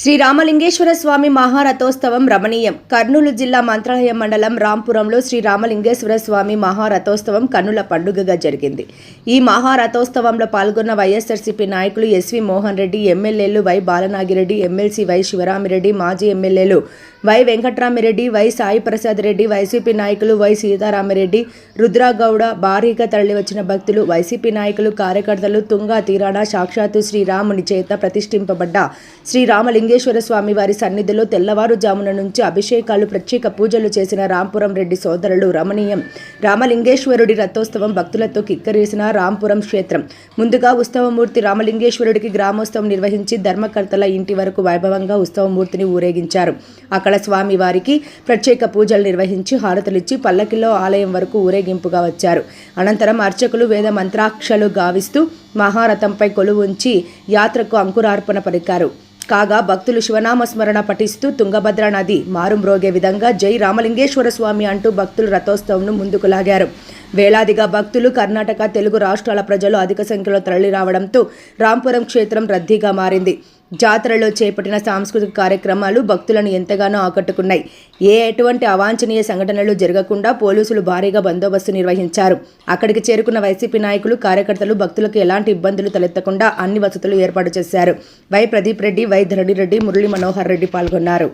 శ్రీ రామలింగేశ్వర స్వామి మహారథోత్సవం రమణీయం. కర్నూలు జిల్లా మంత్రాలయం మండలం రాంపురంలో శ్రీ రామలింగేశ్వర స్వామి మహారథోత్సవం కన్నుల పండుగగా జరిగింది. ఈ మహారథోత్సవంలో పాల్గొన్న వైఎస్ఆర్సీపీ నాయకులు ఎస్వి మోహన్ రెడ్డి, ఎమ్మెల్యేలు Y Balanagireddy, MLC Y Sivaramireddy, మాజీ ఎమ్మెల్యేలు వై వెంకట్రామిరెడ్డి, వై సాయి ప్రసాద్ రెడ్డి, వైసీపీ నాయకులు వై సీతారామిరెడ్డి, రుద్రగౌడ, భారీగా తరలివచ్చిన భక్తులు, వైసీపీ నాయకులు, కార్యకర్తలు తుంగా తీరాన సాక్షాత్తు శ్రీరాముని చేత ప్రతిష్ఠింపబడ్డ శ్రీ రామలింగేశ్వర స్వామి వారి సన్నిధిలో తెల్లవారుజామున నుంచి అభిషేకాలు, ప్రత్యేక పూజలు చేసిన రాంపురం రెడ్డి సోదరులు రమణీయం. రామలింగేశ్వరుడి రథోత్సవం భక్తులతో కిక్కరేసిన రాంపురం క్షేత్రం. ముందుగా ఉత్సవమూర్తి రామలింగేశ్వరుడికి గ్రామోత్సవం నిర్వహించి ధర్మకర్తల ఇంటి వరకు వైభవంగా ఉత్సవమూర్తిని ఊరేగించారు. అక్కడ స్వామి వారికి ప్రత్యేక పూజలు నిర్వహించి హారతులిచ్చి పల్లకిలో ఆలయం వరకు ఊరేగింపుగా వచ్చారు. అనంతరం అర్చకులు వేద మంత్రాక్షలు గావిస్తూ మహారథంపై కొలువుంచి యాత్రకు అంకురార్పణ పలికారు. కాగా భక్తులు శివనామస్మరణ పఠిస్తూ తుంగభద్ర నది మారుమ్రోగే విధంగా జై రామలింగేశ్వర స్వామి అంటూ భక్తులు రథోత్సవంను ముందుకు లాగారు. వేలాదిగా భక్తులు, కర్ణాటక, తెలుగు రాష్ట్రాల ప్రజలు అధిక సంఖ్యలో తరలిరావడంతో రాంపురం క్షేత్రం రద్దీగా మారింది. జాతరలో చేపట్టిన సాంస్కృతిక కార్యక్రమాలు భక్తులను ఎంతగానో ఆకట్టుకున్నాయి. ఎటువంటి అవాంఛనీయ సంఘటనలు జరగకుండా పోలీసులు భారీగా బందోబస్తు నిర్వహించారు. అక్కడికి చేరుకున్న వైసీపీ నాయకులు, కార్యకర్తలు భక్తులకు ఎలాంటి ఇబ్బందులు తలెత్తకుండా అన్ని వసతులు ఏర్పాటు చేశారు. వై ప్రదీప్ రెడ్డి, వై ధరణి రెడ్డి, మురళీ మనోహర్ రెడ్డి పాల్గొన్నారు.